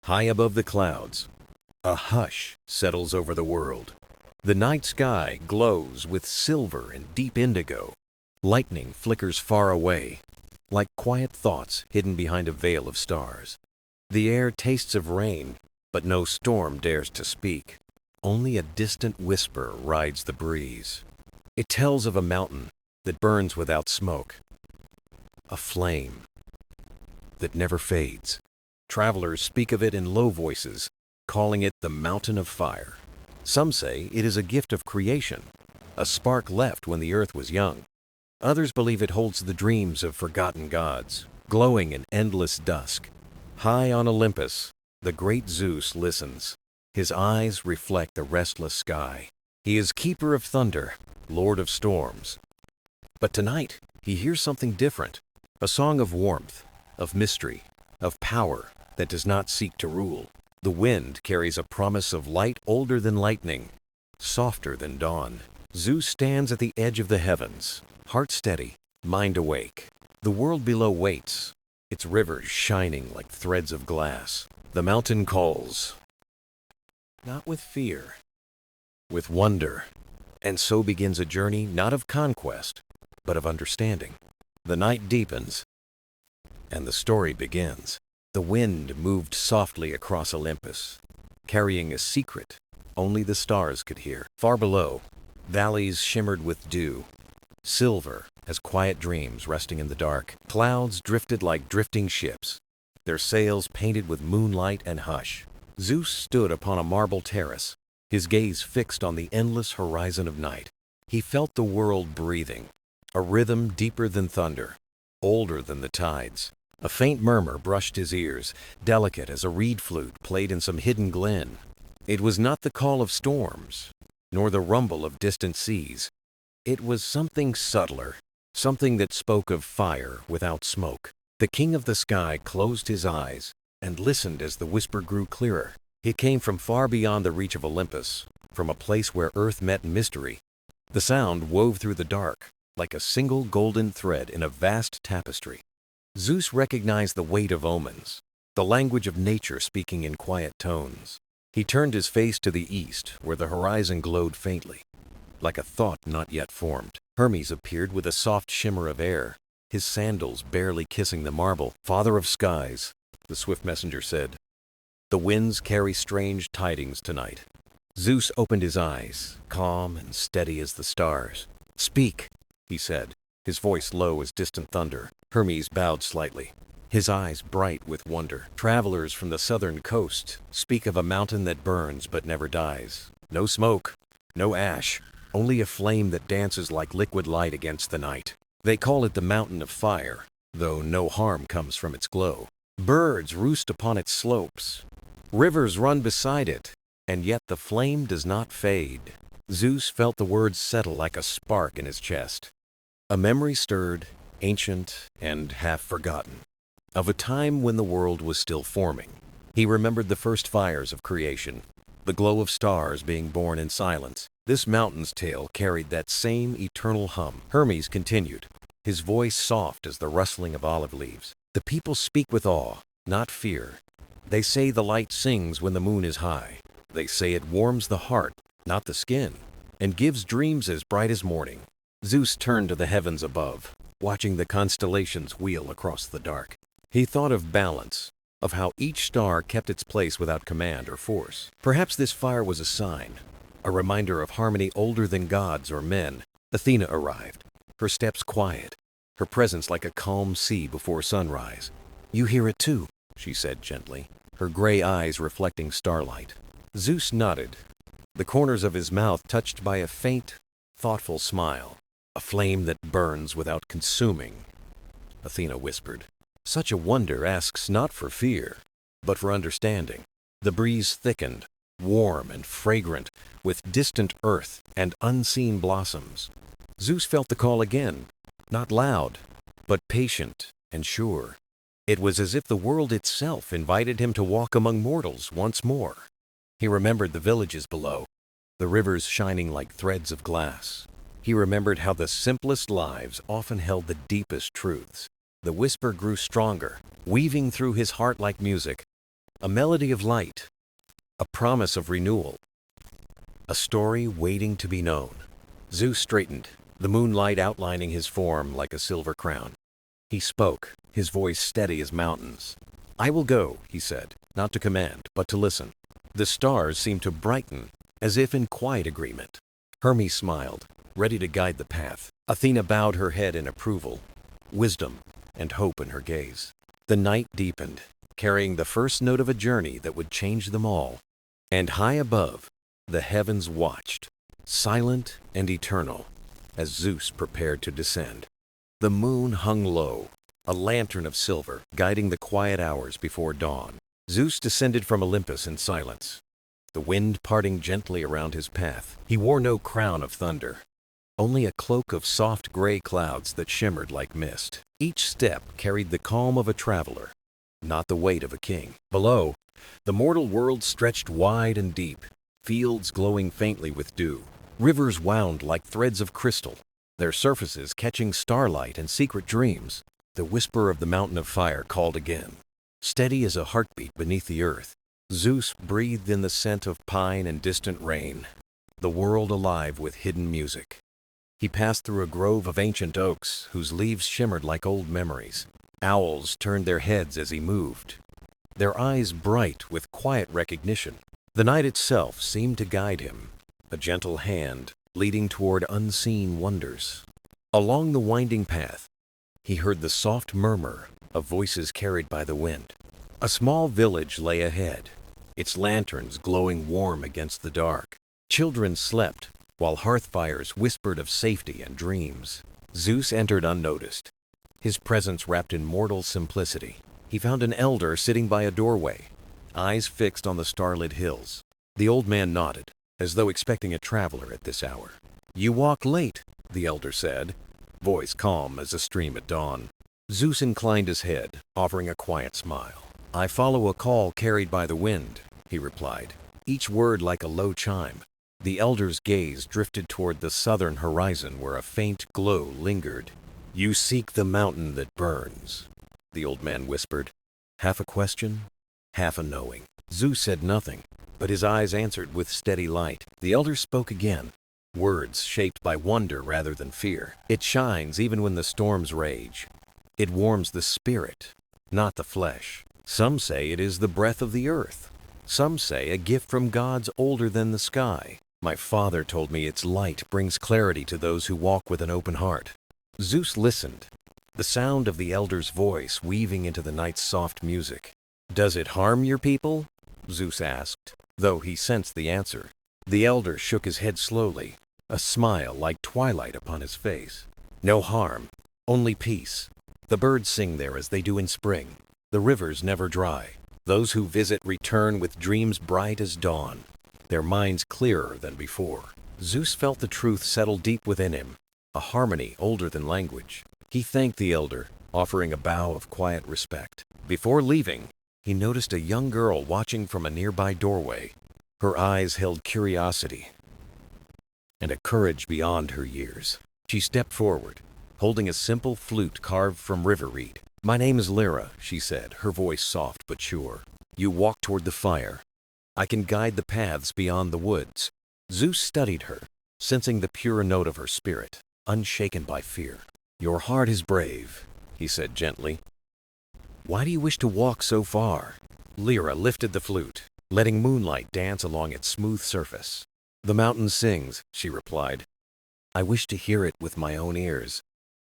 High above the clouds, a hush settles over the world. The night sky glows with silver and deep indigo. Lightning flickers far away, like quiet thoughts hidden behind a veil of stars. The air tastes of rain, but no storm dares to speak. Only a distant whisper rides the breeze. It tells of a mountain that burns without smoke, a flame that never fades. Travelers speak of it in low voices, calling it the Mountain of Fire. Some say it is a gift of creation, a spark left when the earth was young. Others believe it holds the dreams of forgotten gods, glowing in endless dusk. High on Olympus, the great Zeus listens. His eyes reflect the restless sky. He is keeper of thunder, lord of storms. But tonight, he hears something different, a song of warmth, of mystery, of power that does not seek to rule. The wind carries a promise of light older than lightning, softer than dawn. Zeus stands at the edge of the heavens, heart steady, mind awake. The world below waits, its rivers shining like threads of glass. The mountain calls, not with fear, with wonder. And so begins a journey not of conquest, but of understanding. The night deepens, and the story begins. The wind moved softly across Olympus, carrying a secret only the stars could hear. Far below, valleys shimmered with dew, silver as quiet dreams resting in the dark. Clouds drifted like drifting ships, their sails painted with moonlight and hush. Zeus stood upon a marble terrace, his gaze fixed on the endless horizon of night. He felt the world breathing, a rhythm deeper than thunder, older than the tides. A faint murmur brushed his ears, delicate as a reed flute played in some hidden glen. It was not the call of storms, nor the rumble of distant seas. It was something subtler, something that spoke of fire without smoke. The king of the sky closed his eyes and listened as the whisper grew clearer. It came from far beyond the reach of Olympus, from a place where earth met mystery. The sound wove through the dark, like a single golden thread in a vast tapestry. Zeus recognized the weight of omens, the language of nature speaking in quiet tones. He turned his face to the east, where the horizon glowed faintly, like a thought not yet formed. Hermes appeared with a soft shimmer of air, his sandals barely kissing the marble. "Father of skies," the swift messenger said, "the winds carry strange tidings tonight." Zeus opened his eyes, calm and steady as the stars. "Speak," he said, his voice low as distant thunder. Hermes bowed slightly, his eyes bright with wonder. "Travelers from the southern coast speak of a mountain that burns but never dies. No smoke, no ash, only a flame that dances like liquid light against the night. They call it the Mountain of Fire, though no harm comes from its glow. Birds roost upon its slopes, rivers run beside it, and yet the flame does not fade." Zeus felt the words settle like a spark in his chest. A memory stirred, ancient and half forgotten, of a time when the world was still forming. He remembered the first fires of creation, the glow of stars being born in silence. This mountain's tale carried that same eternal hum. Hermes continued, his voice soft as the rustling of olive leaves. "The people speak with awe, not fear. They say the light sings when the moon is high. They say it warms the heart, not the skin, and gives dreams as bright as morning." Zeus turned to the heavens above, watching the constellations wheel across the dark. He thought of balance, of how each star kept its place without command or force. Perhaps this fire was a sign, a reminder of harmony older than gods or men. Athena arrived, her steps quiet, her presence like a calm sea before sunrise. "You hear it too," she said gently, her gray eyes reflecting starlight. Zeus nodded, the corners of his mouth touched by a faint, thoughtful smile. "A flame that burns without consuming," Athena whispered. "Such a wonder asks not for fear, but for understanding." The breeze thickened, warm and fragrant, with distant earth and unseen blossoms. Zeus felt the call again, not loud, but patient and sure. It was as if the world itself invited him to walk among mortals once more. He remembered the villages below, the rivers shining like threads of glass. He remembered how the simplest lives often held the deepest truths. The whisper grew stronger, weaving through his heart like music. A melody of light, a promise of renewal, a story waiting to be known. Zeus straightened, the moonlight outlining his form like a silver crown. He spoke, his voice steady as mountains. "I will go," he said, "not to command, but to listen." The stars seemed to brighten, as if in quiet agreement. Hermes smiled, ready to guide the path. Athena bowed her head in approval, wisdom and hope in her gaze. The night deepened, carrying the first note of a journey that would change them all. And high above, the heavens watched, silent and eternal, as Zeus prepared to descend. The moon hung low, a lantern of silver, guiding the quiet hours before dawn. Zeus descended from Olympus in silence, the wind parting gently around his path. He wore no crown of thunder, only a cloak of soft gray clouds that shimmered like mist. Each step carried the calm of a traveler, not the weight of a king. Below, the mortal world stretched wide and deep, fields glowing faintly with dew. Rivers wound like threads of crystal, their surfaces catching starlight and secret dreams. The whisper of the mountain of fire called again, steady as a heartbeat beneath the earth. Zeus breathed in the scent of pine and distant rain, the world alive with hidden music. He passed through a grove of ancient oaks whose leaves shimmered like old memories. Owls turned their heads as he moved, their eyes bright with quiet recognition. The night itself seemed to guide him, a gentle hand leading toward unseen wonders. Along the winding path, he heard the soft murmur of voices carried by the wind. A small village lay ahead, its lanterns glowing warm against the dark. Children slept, while hearth fires whispered of safety and dreams. Zeus entered unnoticed, his presence wrapped in mortal simplicity. He found an elder sitting by a doorway, eyes fixed on the starlit hills. The old man nodded, as though expecting a traveler at this hour. "You walk late," the elder said, voice calm as a stream at dawn. Zeus inclined his head, offering a quiet smile. "I follow a call carried by the wind," he replied, each word like a low chime. The elder's gaze drifted toward the southern horizon where a faint glow lingered. "You seek the mountain that burns," the old man whispered, half a question, half a knowing. Zeus said nothing, but his eyes answered with steady light. The elder spoke again, words shaped by wonder rather than fear. "It shines even when the storms rage. It warms the spirit, not the flesh. Some say it is the breath of the earth. Some say a gift from gods older than the sky. My father told me its light brings clarity to those who walk with an open heart." Zeus listened, the sound of the elder's voice weaving into the night's soft music. "Does it harm your people?" Zeus asked, though he sensed the answer. The elder shook his head slowly, a smile like twilight upon his face. "No harm, only peace. The birds sing there as they do in spring. The rivers never dry. Those who visit return with dreams bright as dawn, their minds clearer than before." Zeus felt the truth settle deep within him, a harmony older than language. He thanked the elder, offering a bow of quiet respect. Before leaving, he noticed a young girl watching from a nearby doorway. Her eyes held curiosity and a courage beyond her years. She stepped forward, holding a simple flute carved from river reed. "My name is Lyra," she said, her voice soft but sure. "You walk toward the fire. I can guide the paths beyond the woods." Zeus studied her, sensing the pure note of her spirit, unshaken by fear. "Your heart is brave," he said gently. "Why do you wish to walk so far?" Lyra lifted the flute, letting moonlight dance along its smooth surface. "The mountain sings," she replied. "I wish to hear it with my own ears."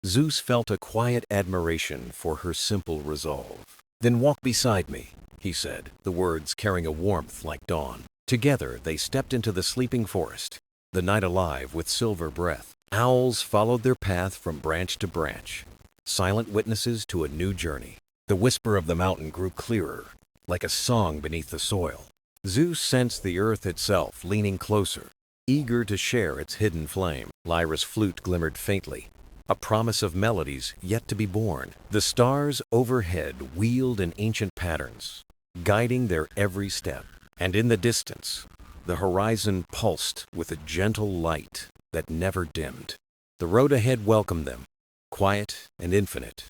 Zeus felt a quiet admiration for her simple resolve. "Then walk beside me," he said, the words carrying a warmth like dawn. Together they stepped into the sleeping forest, the night alive with silver breath. Owls followed their path from branch to branch, silent witnesses to a new journey. The whisper of the mountain grew clearer, like a song beneath the soil. Zeus sensed the earth itself leaning closer, eager to share its hidden flame. Lyra's flute glimmered faintly, a promise of melodies yet to be born. The stars overhead wheeled in ancient patterns, guiding their every step. And in the distance, the horizon pulsed with a gentle light that never dimmed. The road ahead welcomed them, quiet and infinite,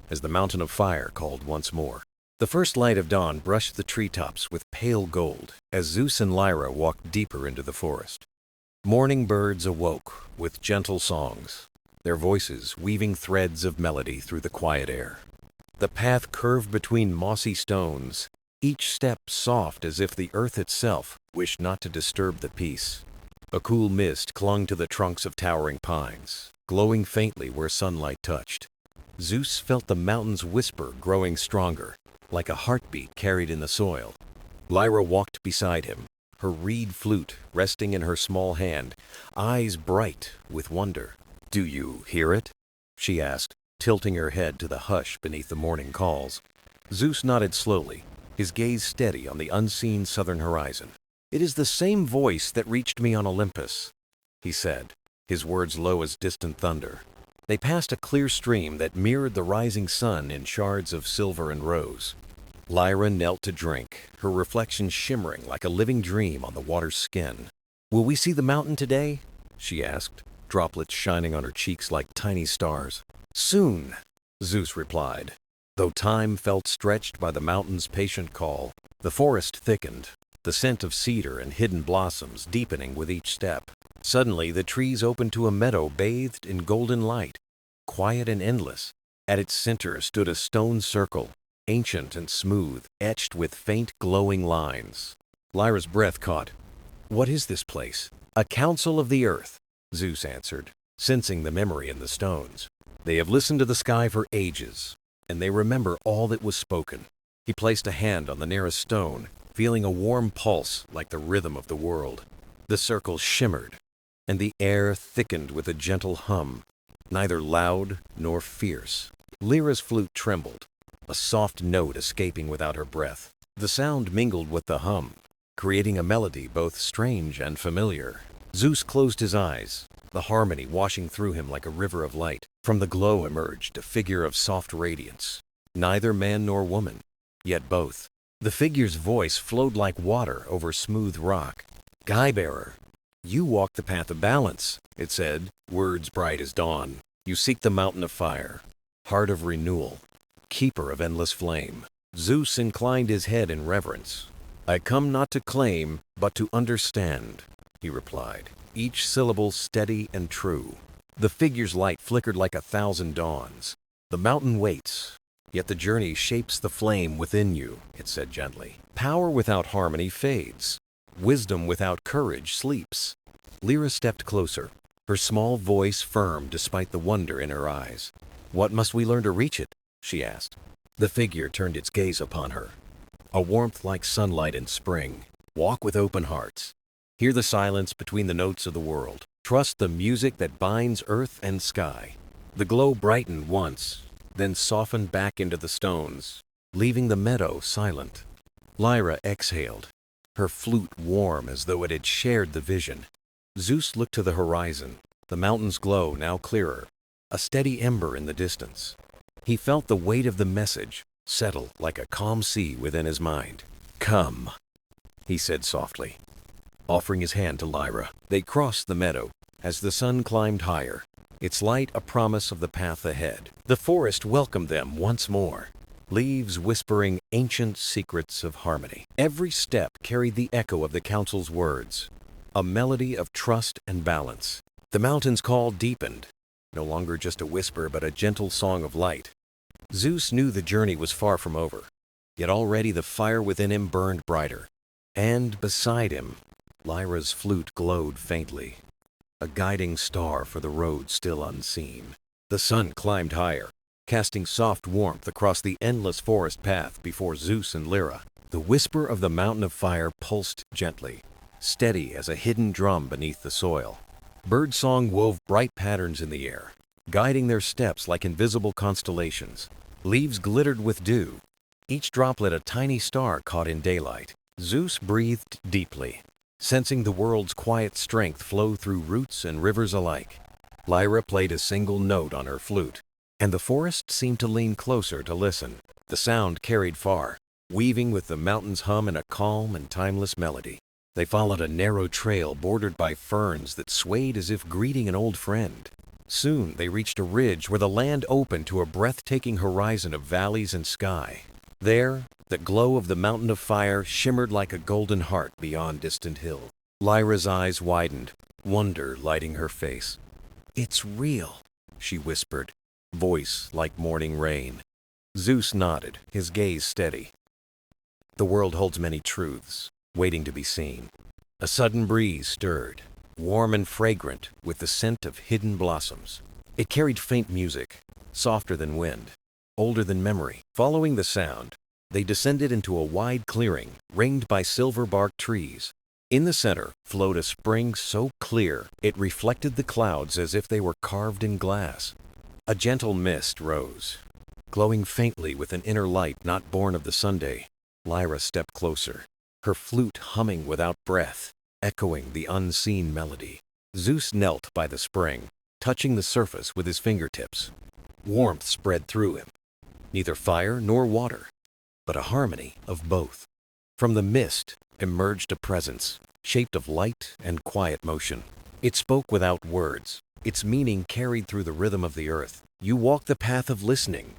as the mountain of fire called once more. The first light of dawn brushed the treetops with pale gold as Zeus and Lyra walked deeper into the forest. Morning birds awoke with gentle songs, their voices weaving threads of melody through the quiet air. The path curved between mossy stones, each step soft as if the earth itself wished not to disturb the peace. A cool mist clung to the trunks of towering pines, glowing faintly where sunlight touched. Zeus felt the mountains whisper growing stronger, like a heartbeat carried in the soil. Lyra walked beside him, her reed flute resting in her small hand, eyes bright with wonder. "Do you hear it?" she asked, tilting her head to the hush beneath the morning calls. Zeus nodded slowly, his gaze steady on the unseen southern horizon. "It is the same voice that reached me on Olympus," he said, his words low as distant thunder. They passed a clear stream that mirrored the rising sun in shards of silver and rose. Lyra knelt to drink, her reflection shimmering like a living dream on the water's skin. "Will we see the mountain today?" she asked, droplets shining on her cheeks like tiny stars. "Soon," Zeus replied. Though time felt stretched by the mountain's patient call, the forest thickened, the scent of cedar and hidden blossoms deepening with each step. Suddenly, the trees opened to a meadow bathed in golden light, quiet and endless. At its center stood a stone circle, ancient and smooth, etched with faint glowing lines. Lyra's breath caught. "What is this place?" "A council of the earth," Zeus answered, sensing the memory in the stones. "They have listened to the sky for ages, and they remember all that was spoken." He placed a hand on the nearest stone, feeling a warm pulse like the rhythm of the world. The circle shimmered, and the air thickened with a gentle hum, neither loud nor fierce. Lyra's flute trembled, a soft note escaping without her breath. The sound mingled with the hum, creating a melody both strange and familiar. Zeus closed his eyes, the harmony washing through him like a river of light. From the glow emerged a figure of soft radiance, neither man nor woman, yet both. The figure's voice flowed like water over smooth rock. "Guy-bearer, you walk the path of balance," it said, words bright as dawn. "You seek the mountain of fire, heart of renewal, keeper of endless flame." Zeus inclined his head in reverence. "I come not to claim, but to understand," he replied, each syllable steady and true. The figure's light flickered like 1,000 dawns. "The mountain waits, yet the journey shapes the flame within you," it said gently. "Power without harmony fades. Wisdom without courage sleeps." Lyra stepped closer, her small voice firm despite the wonder in her eyes. "What must we learn to reach it?" she asked. The figure turned its gaze upon her. "A warmth like sunlight in spring. Walk with open hearts. Hear the silence between the notes of the world. Trust the music that binds earth and sky." The glow brightened once, then softened back into the stones, leaving the meadow silent. Lyra exhaled, her flute warm as though it had shared the vision. Zeus looked to the horizon, the mountain's glow now clearer, a steady ember in the distance. He felt the weight of the message settle like a calm sea within his mind. "Come," he said softly, offering his hand to Lyra. They crossed the meadow as the sun climbed higher, its light a promise of the path ahead. The forest welcomed them once more, leaves whispering ancient secrets of harmony. Every step carried the echo of the council's words, a melody of trust and balance. The mountain's call deepened, no longer just a whisper but a gentle song of light. Zeus knew the journey was far from over, yet already the fire within him burned brighter. And beside him, Lyra's flute glowed faintly, a guiding star for the road still unseen. The sun climbed higher, casting soft warmth across the endless forest path before Zeus and Lyra. The whisper of the mountain of fire pulsed gently, steady as a hidden drum beneath the soil. Birdsong wove bright patterns in the air, guiding their steps like invisible constellations. Leaves glittered with dew, each droplet a tiny star caught in daylight. Zeus breathed deeply, sensing the world's quiet strength flow through roots and rivers alike. Lyra played a single note on her flute, and the forest seemed to lean closer to listen. The sound carried far, weaving with the mountain's hum in a calm and timeless melody. They followed a narrow trail bordered by ferns that swayed as if greeting an old friend. Soon they reached a ridge where the land opened to a breathtaking horizon of valleys and sky. There, the glow of the mountain of fire shimmered like a golden heart beyond distant hill. Lyra's eyes widened, wonder lighting her face. "It's real," she whispered, voice like morning rain. Zeus nodded, his gaze steady. "The world holds many truths, waiting to be seen." A sudden breeze stirred, warm and fragrant with the scent of hidden blossoms. It carried faint music, softer than wind, older than memory. Following the sound, they descended into a wide clearing ringed by silver-barked trees. In the center flowed a spring so clear it reflected the clouds as if they were carved in glass. A gentle mist rose, glowing faintly with an inner light not born of the Sunday. Lyra stepped closer, her flute humming without breath, echoing the unseen melody. Zeus knelt by the spring, touching the surface with his fingertips. Warmth spread through him, neither fire nor water, but a harmony of both. From the mist emerged a presence, shaped of light and quiet motion. It spoke without words, its meaning carried through the rhythm of the earth. "You walk the path of listening,"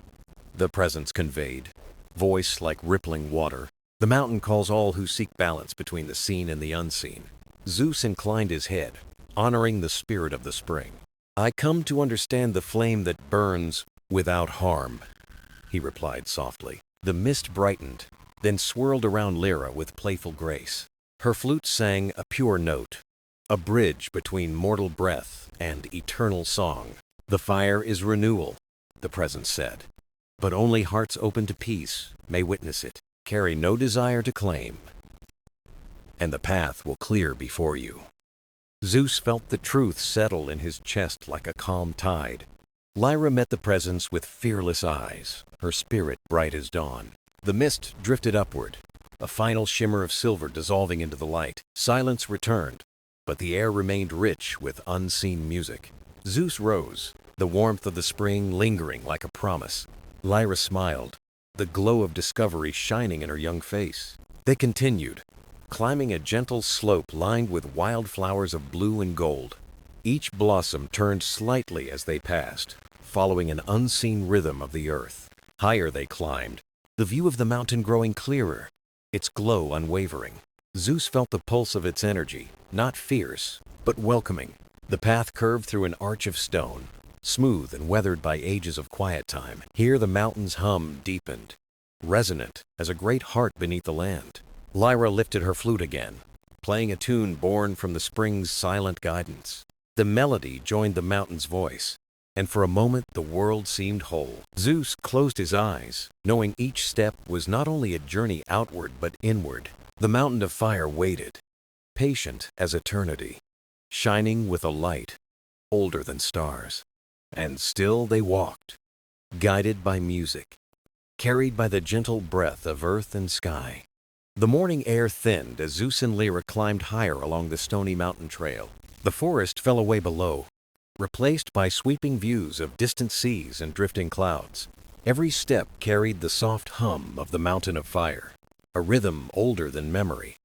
the presence conveyed, voice like rippling water. "The mountain calls all who seek balance between the seen and the unseen." Zeus inclined his head, honoring the spirit of the spring. "I come to understand the flame that burns without harm," he replied softly. The mist brightened, then swirled around Lyra with playful grace. Her flute sang a pure note, a bridge between mortal breath and eternal song. "The fire is renewal," the presence said, "but only hearts open to peace may witness it. Carry no desire to claim, and the path will clear before you." Zeus felt the truth settle in his chest like a calm tide. Lyra met the presence with fearless eyes, her spirit bright as dawn. The mist drifted upward, a final shimmer of silver dissolving into the light. Silence returned, but the air remained rich with unseen music. Zeus rose, the warmth of the spring lingering like a promise. Lyra smiled, the glow of discovery shining in her young face. They continued, climbing a gentle slope lined with wildflowers of blue and gold. Each blossom turned slightly as they passed, following an unseen rhythm of the earth. Higher they climbed, the view of the mountain growing clearer, its glow unwavering. Zeus felt the pulse of its energy, not fierce, but welcoming. The path curved through an arch of stone, smooth and weathered by ages of quiet time. Here the mountain's hum deepened, resonant as a great heart beneath the land. Lyra lifted her flute again, playing a tune born from the spring's silent guidance. The melody joined the mountain's voice, and for a moment the world seemed whole. Zeus closed his eyes, knowing each step was not only a journey outward but inward. The mountain of fire waited, patient as eternity, shining with a light older than stars. And still they walked, guided by music, carried by the gentle breath of earth and sky. The morning air thinned as Zeus and Lyra climbed higher along the stony mountain trail. The forest fell away below, replaced by sweeping views of distant seas and drifting clouds. Every step carried the soft hum of the mountain of fire, a rhythm older than memory.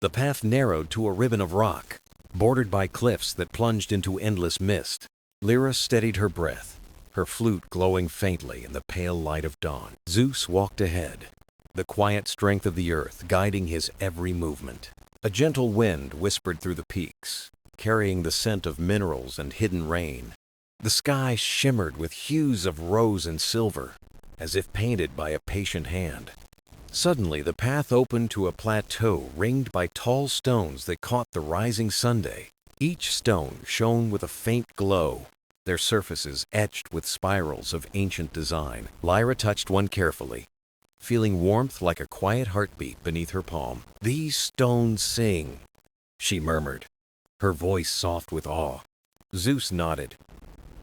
The path narrowed to a ribbon of rock, bordered by cliffs that plunged into endless mist. Lyra steadied her breath, her flute glowing faintly in the pale light of dawn. Zeus walked ahead, the quiet strength of the earth guiding his every movement. A gentle wind whispered through the peaks, carrying the scent of minerals and hidden rain. The sky shimmered with hues of rose and silver, as if painted by a patient hand. Suddenly, the path opened to a plateau ringed by tall stones that caught the rising sunday. Each stone shone with a faint glow, their surfaces etched with spirals of ancient design. Lyra touched one carefully, feeling warmth like a quiet heartbeat beneath her palm. "These stones sing," she murmured, her voice soft with awe. Zeus nodded,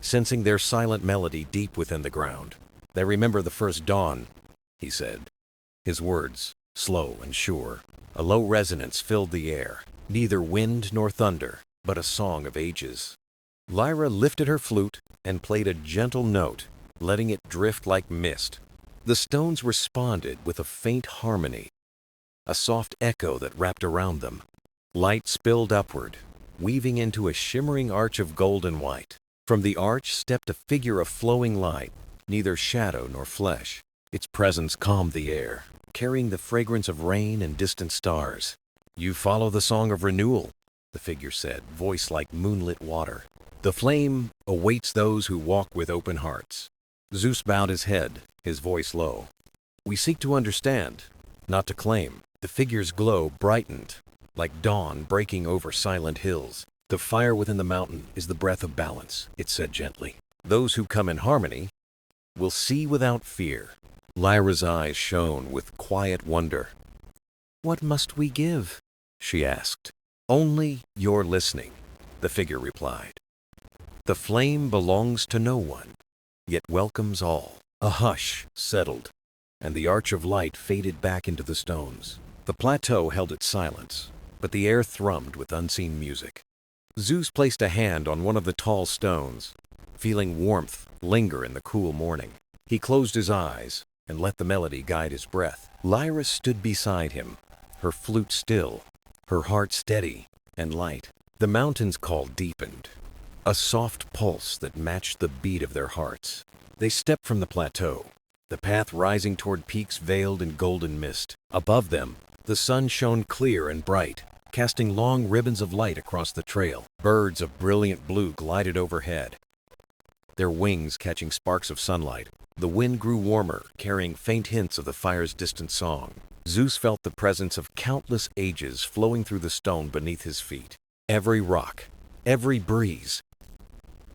sensing their silent melody deep within the ground. "They remember the first dawn," he said, his words slow and sure. A low resonance filled the air, neither wind nor thunder, but a song of ages. Lyra lifted her flute and played a gentle note, letting it drift like mist. The stones responded with a faint harmony, a soft echo that wrapped around them. Light spilled upward, weaving into a shimmering arch of gold and white. From the arch stepped a figure of flowing light, neither shadow nor flesh. Its presence calmed the air, carrying the fragrance of rain and distant stars. "You follow the song of renewal," the figure said, voice like moonlit water. "The flame awaits those who walk with open hearts." Zeus bowed his head, his voice low. "We seek to understand, not to claim." The figure's glow brightened, like dawn breaking over silent hills. "The fire within the mountain is the breath of balance," it said gently. "Those who come in harmony will see without fear." Lyra's eyes shone with quiet wonder. "What must we give?" she asked. "Only your listening," the figure replied. "The flame belongs to no one, yet welcomes all." A hush settled, and the arch of light faded back into the stones. The plateau held its silence, but the air thrummed with unseen music. Zeus placed a hand on one of the tall stones, feeling warmth linger in the cool morning. He closed his eyes and let the melody guide his breath. Lyra stood beside him, her flute still, her heart steady and light. The mountain's call deepened, a soft pulse that matched the beat of their hearts. They stepped from the plateau, the path rising toward peaks veiled in golden mist. Above them, the sun shone clear and bright, casting long ribbons of light across the trail. Birds of brilliant blue glided overhead, their wings catching sparks of sunlight. The wind grew warmer, carrying faint hints of the fire's distant song. Zeus felt the presence of countless ages flowing through the stone beneath his feet. Every rock, every breeze,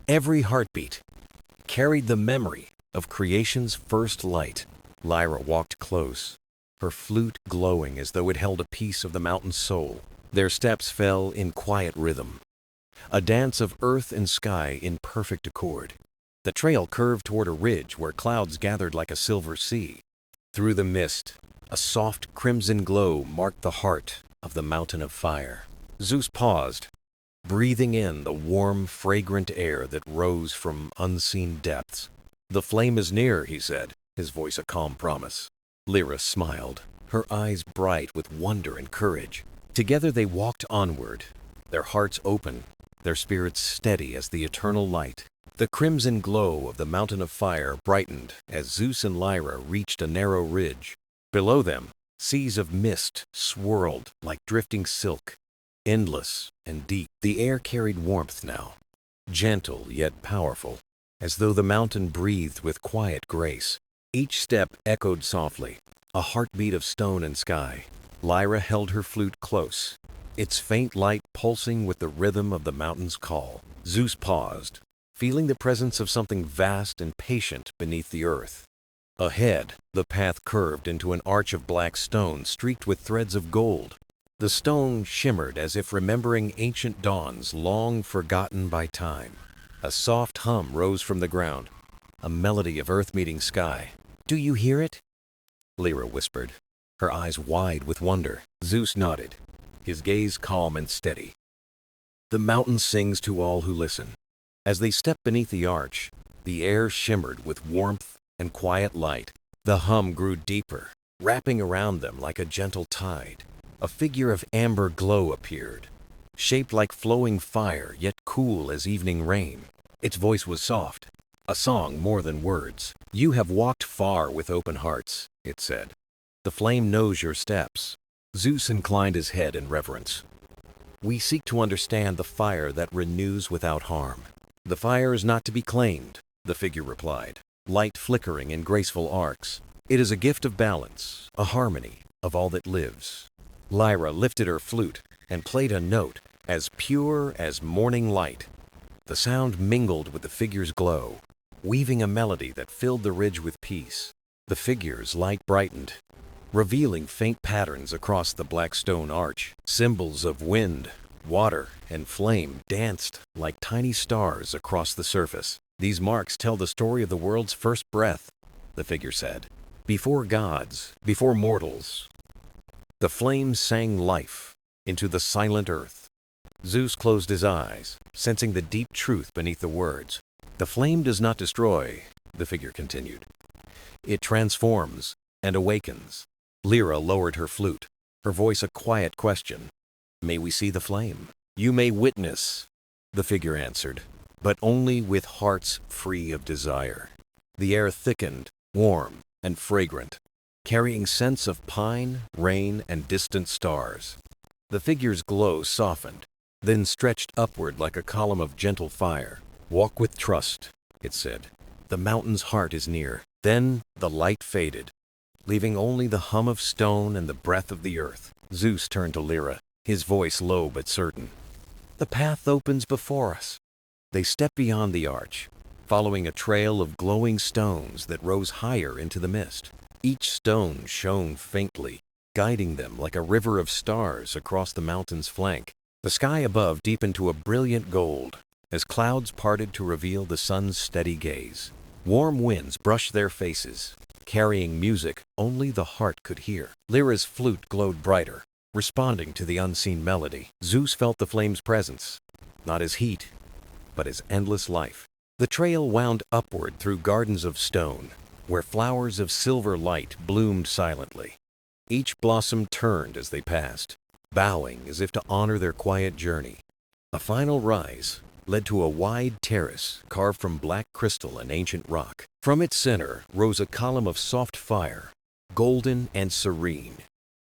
every heartbeat carried the memory of creation's first light. Lyra walked close, her flute glowing as though it held a piece of the mountain's soul. Their steps fell in quiet rhythm, a dance of earth and sky in perfect accord. The trail curved toward a ridge where clouds gathered like a silver sea. Through the mist, a soft crimson glow marked the heart of the mountain of fire. Zeus paused, breathing in the warm, fragrant air that rose from unseen depths. "The flame is near," he said, his voice a calm promise. Lyra smiled, her eyes bright with wonder and courage. Together they walked onward, their hearts open, their spirits steady as the eternal light. The crimson glow of the mountain of fire brightened as Zeus and Lyra reached a narrow ridge. Below them, seas of mist swirled like drifting silk, endless and deep. The air carried warmth now, gentle yet powerful, as though the mountain breathed with quiet grace. Each step echoed softly, a heartbeat of stone and sky. Lyra held her flute close, its faint light pulsing with the rhythm of the mountain's call. Zeus paused, feeling the presence of something vast and patient beneath the earth. Ahead, the path curved into an arch of black stone streaked with threads of gold. The stone shimmered as if remembering ancient dawns long forgotten by time. A soft hum rose from the ground, a melody of earth meeting sky. "Do you hear it?" Lyra whispered, her eyes wide with wonder. Zeus nodded, his gaze calm and steady. "The mountain sings to all who listen." As they stepped beneath the arch, the air shimmered with warmth and quiet light. The hum grew deeper, wrapping around them like a gentle tide. A figure of amber glow appeared, shaped like flowing fire, yet cool as evening rain. Its voice was soft, a song more than words. "You have walked far with open hearts," it said. "The flame knows your steps." Zeus inclined his head in reverence. "We seek to understand the fire that renews without harm." "The fire is not to be claimed," the figure replied, light flickering in graceful arcs. "It is a gift of balance, a harmony of all that lives." Lyra lifted her flute and played a note as pure as morning light. The sound mingled with the figure's glow, weaving a melody that filled the ridge with peace. The figure's light brightened, revealing faint patterns across the black stone arch. Symbols of wind, water, and flame danced like tiny stars across the surface. "These marks tell the story of the world's first breath," the figure said. "Before gods, before mortals, the flames sang life into the silent earth." Zeus closed his eyes, sensing the deep truth beneath the words. "The flame does not destroy," the figure continued. "It transforms and awakens." Lyra lowered her flute, her voice a quiet question. "May we see the flame?" "You may witness," the figure answered, "but only with hearts free of desire." The air thickened, warm, and fragrant, carrying scents of pine, rain, and distant stars. The figure's glow softened, then stretched upward like a column of gentle fire. "Walk with trust," it said. "The mountain's heart is near." Then the light faded, leaving only the hum of stone and the breath of the earth. Zeus turned to Lyra, his voice low but certain. "The path opens before us." They stepped beyond the arch, following a trail of glowing stones that rose higher into the mist. Each stone shone faintly, guiding them like a river of stars across the mountain's flank. The sky above deepened to a brilliant gold as clouds parted to reveal the sun's steady gaze. Warm winds brushed their faces, carrying music only the heart could hear. Lyra's flute glowed brighter, responding to the unseen melody. Zeus felt the flame's presence, not as heat, but as endless life. The trail wound upward through gardens of stone, where flowers of silver light bloomed silently. Each blossom turned as they passed, bowing as if to honor their quiet journey. A final rise led to a wide terrace carved from black crystal and ancient rock. From its center rose a column of soft fire, golden and serene,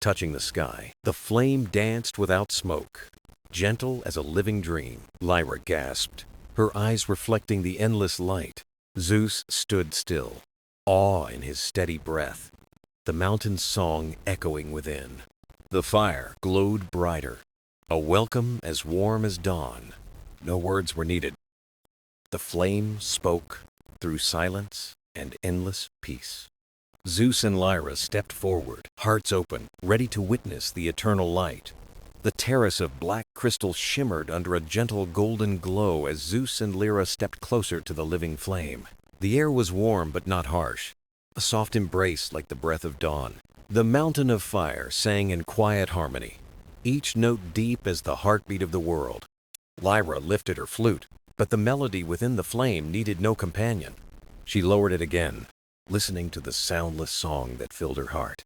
touching the sky. The flame danced without smoke, gentle as a living dream. Lyra gasped, her eyes reflecting the endless light. Zeus stood still, awe in his steady breath, the mountain's song echoing within. The fire glowed brighter, a welcome as warm as dawn. No words were needed. The flame spoke through silence and endless peace. Zeus and Lyra stepped forward, hearts open, ready to witness the eternal light. The terrace of black crystal shimmered under a gentle golden glow as Zeus and Lyra stepped closer to the living flame. The air was warm but not harsh, a soft embrace like the breath of dawn. The mountain of fire sang in quiet harmony, each note deep as the heartbeat of the world. Lyra lifted her flute, but the melody within the flame needed no companion. She lowered it again, listening to the soundless song that filled her heart.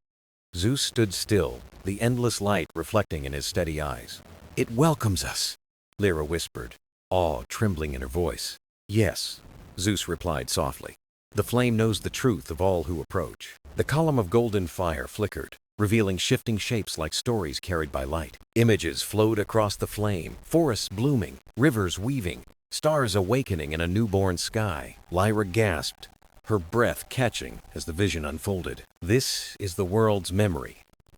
Zeus stood still, the endless light reflecting in his steady eyes. "It welcomes us," Lyra whispered, awe trembling in her voice. "Yes," Zeus replied softly. "The flame knows the truth of all who approach." The column of golden fire flickered, revealing shifting shapes like stories carried by light. Images flowed across the flame, forests blooming, rivers weaving, stars awakening in a newborn sky. Lyra gasped, her breath catching as the vision unfolded. "This is the world's memory,"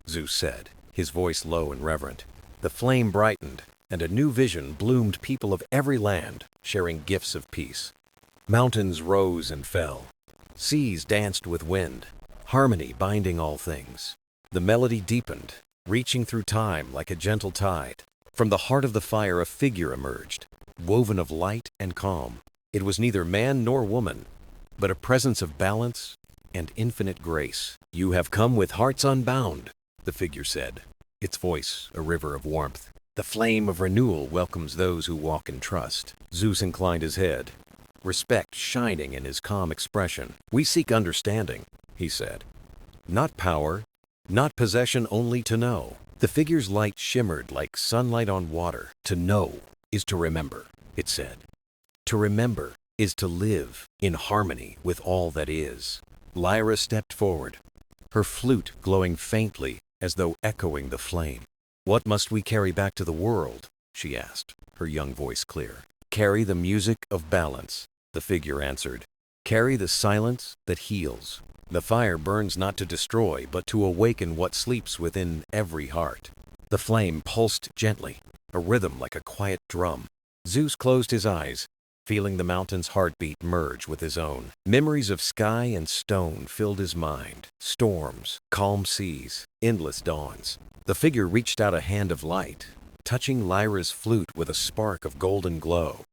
Zeus said, his voice low and reverent. The flame brightened, and a new vision bloomed, people of every land sharing gifts of peace. Mountains rose and fell. Seas danced with wind, harmony binding all things. The melody deepened, reaching through time like a gentle tide. From the heart of the fire a figure emerged, woven of light and calm. It was neither man nor woman, but a presence of balance and infinite grace. "You have come with hearts unbound," the figure said, its voice a river of warmth. "The flame of renewal welcomes those who walk in trust." Zeus inclined his head, respect shining in his calm expression. "We seek understanding," he said. "Not power, not possession, only to know." The figure's light shimmered like sunlight on water. "To know is to remember," it said. "To remember is to live in harmony with all that is." Lyra stepped forward, her flute glowing faintly as though echoing the flame. "What must we carry back to the world?" she asked, her young voice clear. "Carry the music of balance," the figure answered. "Carry the silence that heals. The fire burns not to destroy, but to awaken what sleeps within every heart." The flame pulsed gently, a rhythm like a quiet drum. Zeus closed his eyes, feeling the mountain's heartbeat merge with his own. Memories of sky and stone filled his mind. Storms, calm seas, endless dawns. The figure reached out a hand of light, touching Lyra's flute with a spark of golden glow.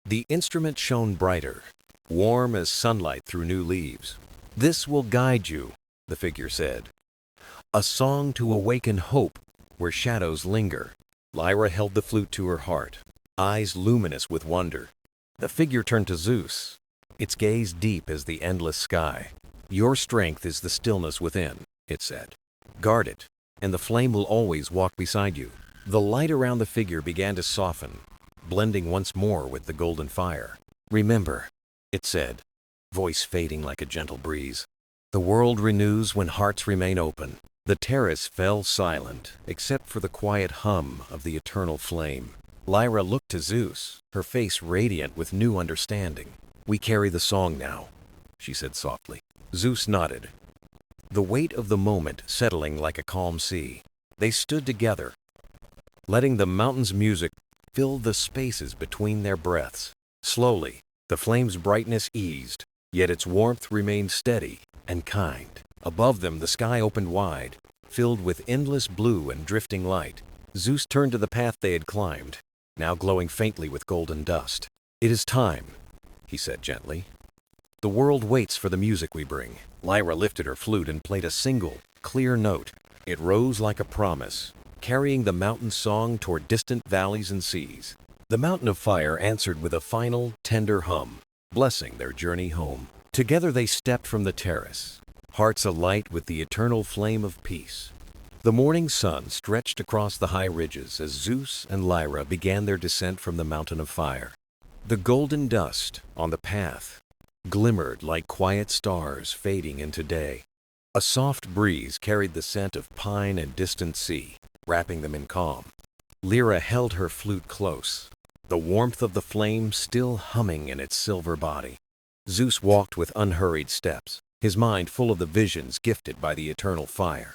The instrument shone brighter, warm as sunlight through new leaves. "This will guide you," the figure said. "A song to awaken hope where shadows linger." Lyra held the flute to her heart, eyes luminous with wonder. The figure turned to Zeus, its gaze deep as the endless sky. "Your strength is the stillness within," it said. "Guard it, and the flame will always walk beside you." The light around the figure began to soften, blending once more with the golden fire. "Remember," it said, voice fading like a gentle breeze. The world renews when hearts remain open. The terrace fell silent, except for the quiet hum of the eternal flame. Lyra looked to Zeus, her face radiant with new understanding. "We carry the song now," she said softly. Zeus nodded, the weight of the moment settling like a calm sea. They stood together, letting the mountain's music fill the spaces between their breaths. Slowly, the flame's brightness eased, yet its warmth remained steady and kind. Above them, the sky opened wide, filled with endless blue and drifting light. Zeus turned to the path they had climbed, now glowing faintly with golden dust. "It is time," he said gently. "The world waits for the music we bring." Lyra lifted her flute and played a single, clear note. It rose like a promise, carrying the mountain's song toward distant valleys and seas. The mountain of fire answered with a final, tender hum, blessing their journey home. Together they stepped from the terrace, hearts alight with the eternal flame of peace. The morning sun stretched across the high ridges as Zeus and Lyra began their descent from the mountain of fire. The golden dust on the path glimmered like quiet stars fading into day. A soft breeze carried the scent of pine and distant sea, wrapping them in calm. Lyra held her flute close, the warmth of the flame still humming in its silver body. Zeus walked with unhurried steps, his mind full of the visions gifted by the eternal fire.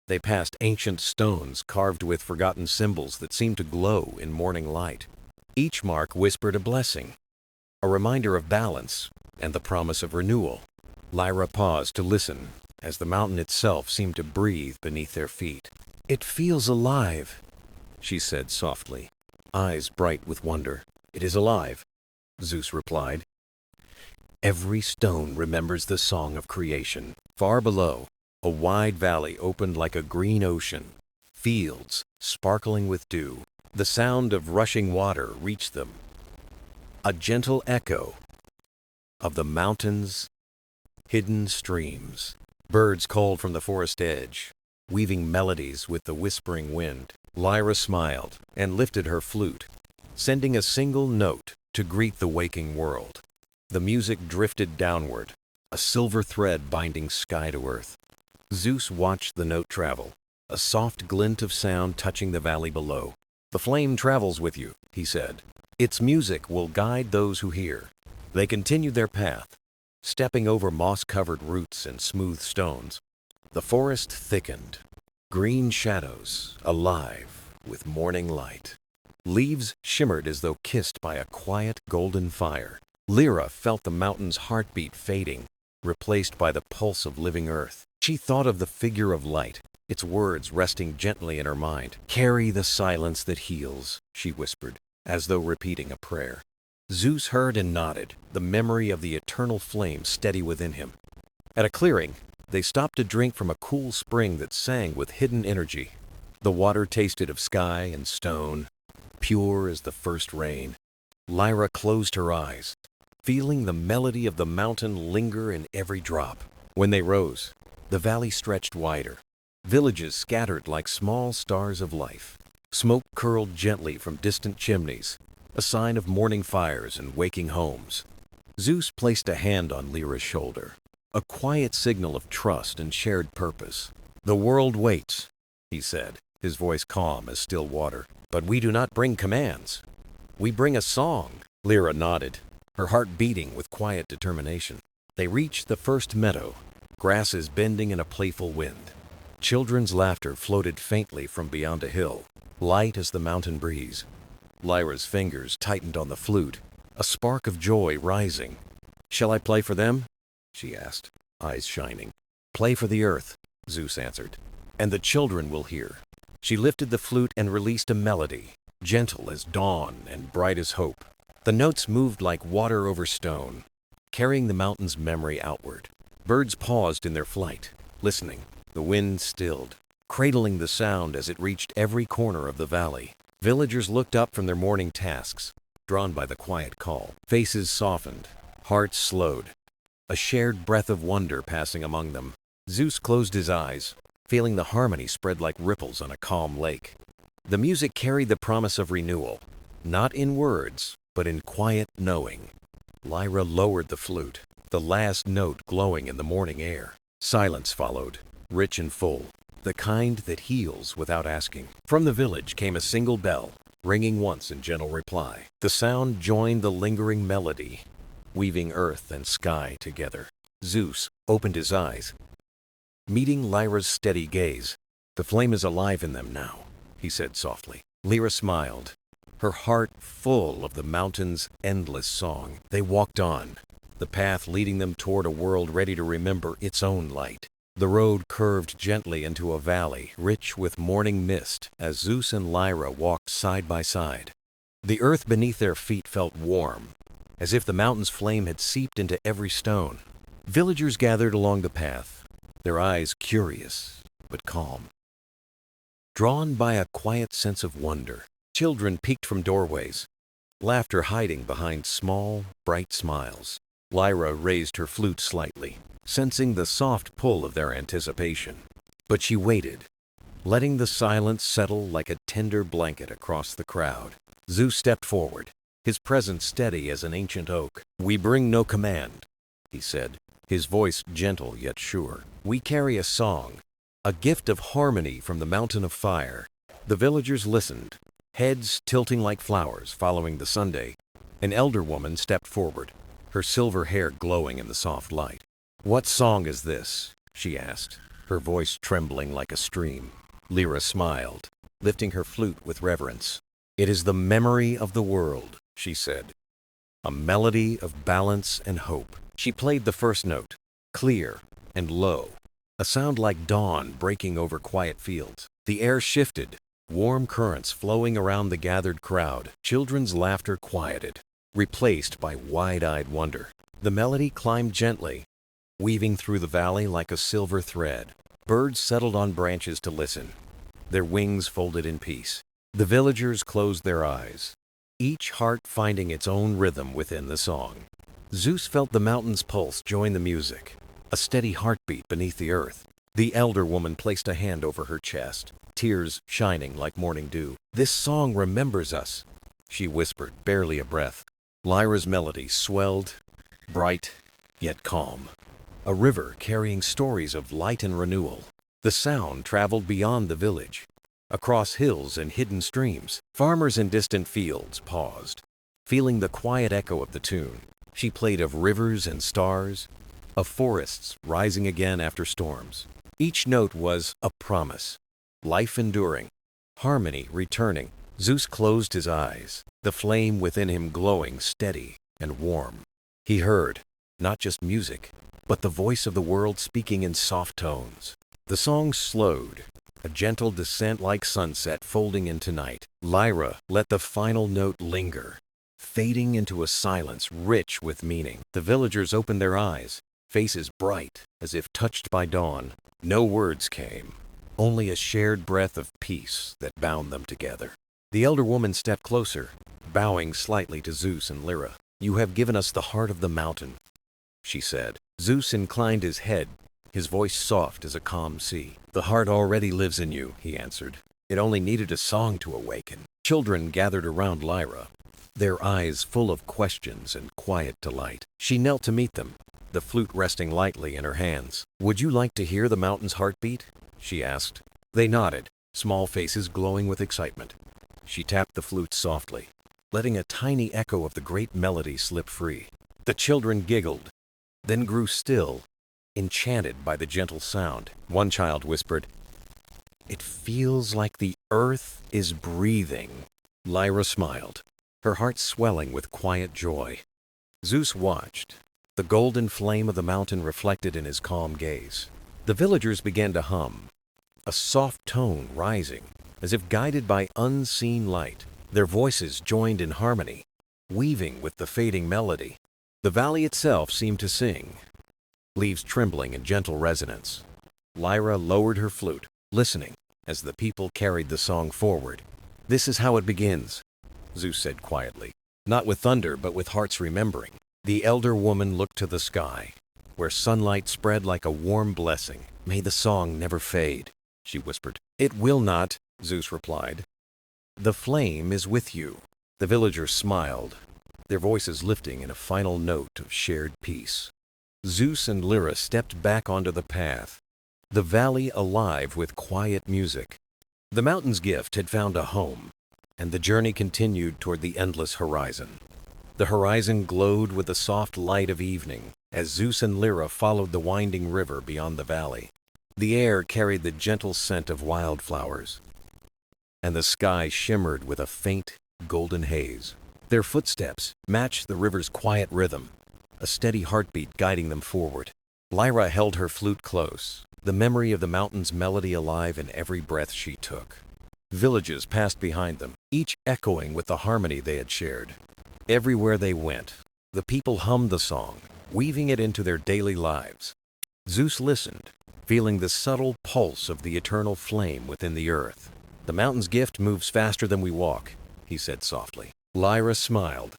They passed ancient stones carved with forgotten symbols that seemed to glow in morning light. Each mark whispered a blessing, a reminder of balance and the promise of renewal. Lyra paused to listen as the mountain itself seemed to breathe beneath their feet. "It feels alive," she said softly, eyes bright with wonder. "It is alive," Zeus replied. "Every stone remembers the song of creation." Far below, a wide valley opened like a green ocean, fields sparkling with dew. The sound of rushing water reached them, a gentle echo of the mountain's hidden streams. Birds called from the forest edge, weaving melodies with the whispering wind. Lyra smiled and lifted her flute, sending a single note to greet the waking world. The music drifted downward, a silver thread binding sky to earth. Zeus watched the note travel, a soft glint of sound touching the valley below. "The flame travels with you," he said. "Its music will guide those who hear." They continued their path, stepping over moss-covered roots and smooth stones. The forest thickened, green shadows alive with morning light. Leaves shimmered as though kissed by a quiet golden fire. Lyra felt the mountain's heartbeat fading, replaced by the pulse of living earth. She thought of the figure of light, its words resting gently in her mind. "Carry the silence that heals," she whispered, as though repeating a prayer. Zeus heard and nodded, the memory of the eternal flame steady within him. At a clearing, they stopped to drink from a cool spring that sang with hidden energy. The water tasted of sky and stone, pure as the first rain. Lyra closed her eyes, feeling the melody of the mountain linger in every drop. When they rose, the valley stretched wider. Villages scattered like small stars of life. Smoke curled gently from distant chimneys, a sign of morning fires and waking homes. Zeus placed a hand on Lyra's shoulder, a quiet signal of trust and shared purpose. "The world waits," he said, his voice calm as still water. "But we do not bring commands. We bring a song." Lyra nodded, her heart beating with quiet determination. They reached the first meadow, grasses bending in a playful wind. Children's laughter floated faintly from beyond a hill, light as the mountain breeze. Lyra's fingers tightened on the flute, a spark of joy rising. "Shall I play for them?" she asked, eyes shining. "Play for the earth," Zeus answered, "and the children will hear." She lifted the flute and released a melody, gentle as dawn and bright as hope. The notes moved like water over stone, carrying the mountain's memory outward. Birds paused in their flight, listening. The wind stilled, cradling the sound as it reached every corner of the valley. Villagers looked up from their morning tasks, drawn by the quiet call. Faces softened, hearts slowed, a shared breath of wonder passing among them. Zeus closed his eyes, feeling the harmony spread like ripples on a calm lake. The music carried the promise of renewal, not in words, but in quiet knowing. Lyra lowered the flute, the last note glowing in the morning air. Silence followed, rich and full, the kind that heals without asking. From the village came a single bell, ringing once in gentle reply. The sound joined the lingering melody, weaving earth and sky together. Zeus opened his eyes, meeting Lyra's steady gaze. "The flame is alive in them now," he said softly. Lyra smiled, her heart full of the mountain's endless song. They walked on, the path leading them toward a world ready to remember its own light. The road curved gently into a valley, rich with morning mist, as Zeus and Lyra walked side by side. The earth beneath their feet felt warm, as if the mountain's flame had seeped into every stone. Villagers gathered along the path, their eyes curious but calm, drawn by a quiet sense of wonder. Children peeked from doorways, laughter hiding behind small, bright smiles. Lyra raised her flute slightly, sensing the soft pull of their anticipation. But she waited, letting the silence settle like a tender blanket across the crowd. Zeus stepped forward, his presence steady as an ancient oak. "We bring no command," he said, his voice gentle yet sure. "We carry a song, a gift of harmony from the mountain of fire." The villagers listened, heads tilting like flowers following the Sunday. An elder woman stepped forward, her silver hair glowing in the soft light. "What song is this?" she asked, her voice trembling like a stream. Lyra smiled, lifting her flute with reverence. "It is the memory of the world," she said, "a melody of balance and hope." She played the first note, clear and low, a sound like dawn breaking over quiet fields. The air shifted, warm currents flowing around the gathered crowd. Children's laughter quieted, replaced by wide-eyed wonder. The melody climbed gently, weaving through the valley like a silver thread. Birds settled on branches to listen, their wings folded in peace. The villagers closed their eyes, each heart finding its own rhythm within the song. Zeus felt the mountain's pulse join the music, a steady heartbeat beneath the earth. The elder woman placed a hand over her chest, tears shining like morning dew. "This song remembers us," she whispered, barely a breath. Lyra's melody swelled, bright yet calm, a river carrying stories of light and renewal. The sound traveled beyond the village, across hills and hidden streams. Farmers in distant fields paused, feeling the quiet echo of the tune. She played of rivers and stars, of forests rising again after storms. Each note was a promise, life enduring, harmony returning. Zeus closed his eyes, the flame within him glowing steady and warm. He heard, not just music, but the voice of the world speaking in soft tones. The song slowed, a gentle descent like sunset folding into night. Lyra let the final note linger, fading into a silence rich with meaning. The villagers opened their eyes, faces bright as if touched by dawn. No words came, only a shared breath of peace that bound them together. The elder woman stepped closer, bowing slightly to Zeus and Lyra. "You have given us the heart of the mountain," she said. Zeus inclined his head, his voice soft as a calm sea. "The heart already lives in you," he answered. "It only needed a song to awaken." Children gathered around Lyra, their eyes full of questions and quiet delight. She knelt to meet them, the flute resting lightly in her hands. "Would you like to hear the mountain's heartbeat?" she asked. They nodded, small faces glowing with excitement. She tapped the flute softly, letting a tiny echo of the great melody slip free. The children giggled, then grew still, enchanted by the gentle sound. One child whispered, "It feels like the earth is breathing." Lyra smiled, her heart swelling with quiet joy. Zeus watched, the golden flame of the mountain reflected in his calm gaze. The villagers began to hum, a soft tone rising, as if guided by unseen light. Their voices joined in harmony, weaving with the fading melody. The valley itself seemed to sing, leaves trembling in gentle resonance. Lyra lowered her flute, listening as the people carried the song forward. "This is how it begins," Zeus said quietly. "Not with thunder, but with hearts remembering." The elder woman looked to the sky, where sunlight spread like a warm blessing. "May the song never fade," she whispered. "It will not," Zeus replied. "The flame is with you." The villagers smiled, their voices lifting in a final note of shared peace. Zeus and Lyra stepped back onto the path, the valley alive with quiet music. The mountain's gift had found a home, and the journey continued toward the endless horizon. The horizon glowed with the soft light of evening as Zeus and Lyra followed the winding river beyond the valley. The air carried the gentle scent of wildflowers, and the sky shimmered with a faint, golden haze. Their footsteps matched the river's quiet rhythm, a steady heartbeat guiding them forward. Lyra held her flute close, the memory of the mountain's melody alive in every breath she took. Villages passed behind them, each echoing with the harmony they had shared. Everywhere they went, the people hummed the song, weaving it into their daily lives. Zeus listened, feeling the subtle pulse of the eternal flame within the earth. "The mountain's gift moves faster than we walk," he said softly. Lyra smiled,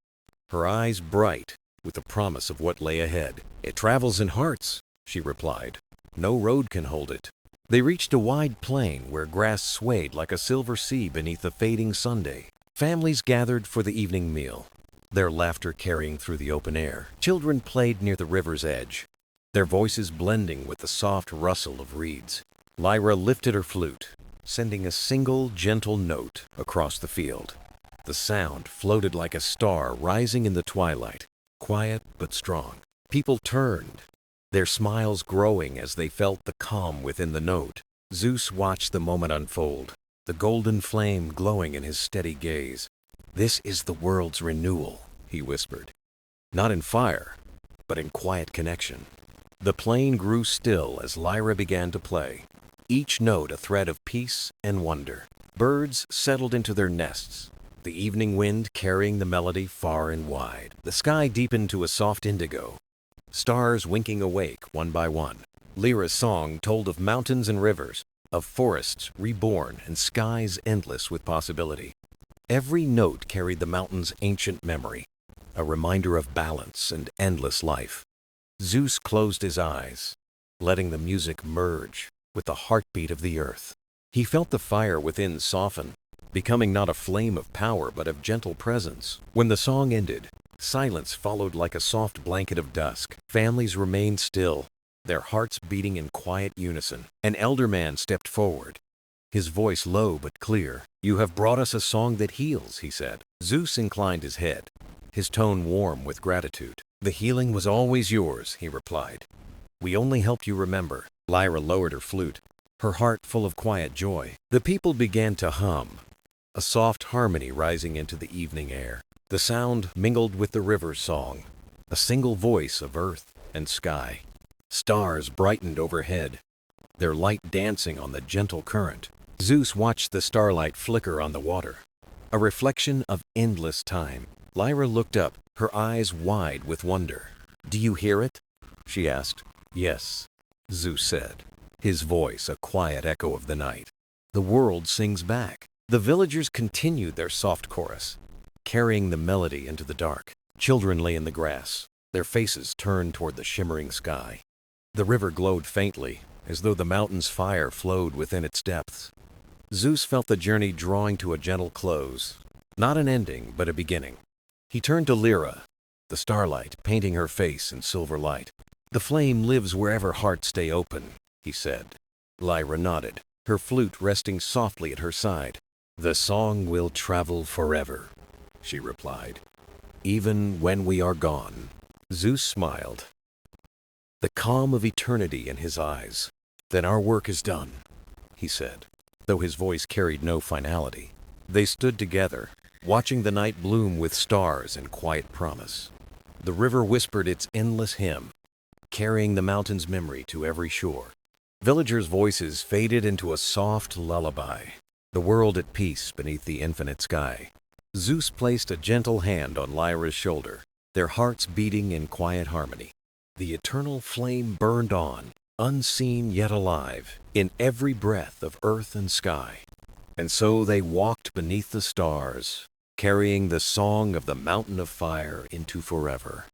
her eyes bright with the promise of what lay ahead. "It travels in hearts," she replied. "No road can hold it." They reached a wide plain where grass swayed like a silver sea beneath the fading Sunday. Families gathered for the evening meal, their laughter carrying through the open air. Children played near the river's edge, their voices blending with the soft rustle of reeds. Lyra lifted her flute, sending a single gentle note across the field. The sound floated like a star rising in the twilight, quiet but strong. People turned, their smiles growing as they felt the calm within the note. Zeus watched the moment unfold, the golden flame glowing in his steady gaze. "This is the world's renewal," he whispered. "Not in fire, but in quiet connection." The plain grew still as Lyra began to play, each note a thread of peace and wonder. Birds settled into their nests, the evening wind carrying the melody far and wide. The sky deepened to a soft indigo, stars winking awake one by one. Lyra's song told of mountains and rivers, of forests reborn and skies endless with possibility. Every note carried the mountain's ancient memory, a reminder of balance and endless life. Zeus closed his eyes, letting the music merge with the heartbeat of the earth. He felt the fire within soften, becoming not a flame of power but of gentle presence. When the song ended, silence followed like a soft blanket of dusk. Families remained still, their hearts beating in quiet unison. An elder man stepped forward, his voice low but clear. "You have brought us a song that heals," he said. Zeus inclined his head, his tone warm with gratitude. "The healing was always yours," he replied. "We only helped you remember." Lyra lowered her flute, her heart full of quiet joy. The people began to hum, a soft harmony rising into the evening air. The sound mingled with the river's song, a single voice of earth and sky. Stars brightened overhead, their light dancing on the gentle current. Zeus watched the starlight flicker on the water, a reflection of endless time. Lyra looked up, her eyes wide with wonder. "Do you hear it?" she asked. "Yes," Zeus said, his voice a quiet echo of the night. "The world sings back." The villagers continued their soft chorus, carrying the melody into the dark. Children lay in the grass, their faces turned toward the shimmering sky. The river glowed faintly, as though the mountain's fire flowed within its depths. Zeus felt the journey drawing to a gentle close, not an ending, but a beginning. He turned to Lyra, the starlight painting her face in silver light. "The flame lives wherever hearts stay open," he said. Lyra nodded, her flute resting softly at her side. "The song will travel forever," she replied, "even when we are gone." Zeus smiled, the calm of eternity in his eyes. "Then our work is done," he said, though his voice carried no finality. They stood together, watching the night bloom with stars and quiet promise. The river whispered its endless hymn, carrying the mountain's memory to every shore. Villagers' voices faded into a soft lullaby, the world at peace beneath the infinite sky. Zeus placed a gentle hand on Lyra's shoulder, their hearts beating in quiet harmony. The eternal flame burned on, unseen yet alive, in every breath of earth and sky. And so they walked beneath the stars, carrying the song of the mountain of fire into forever.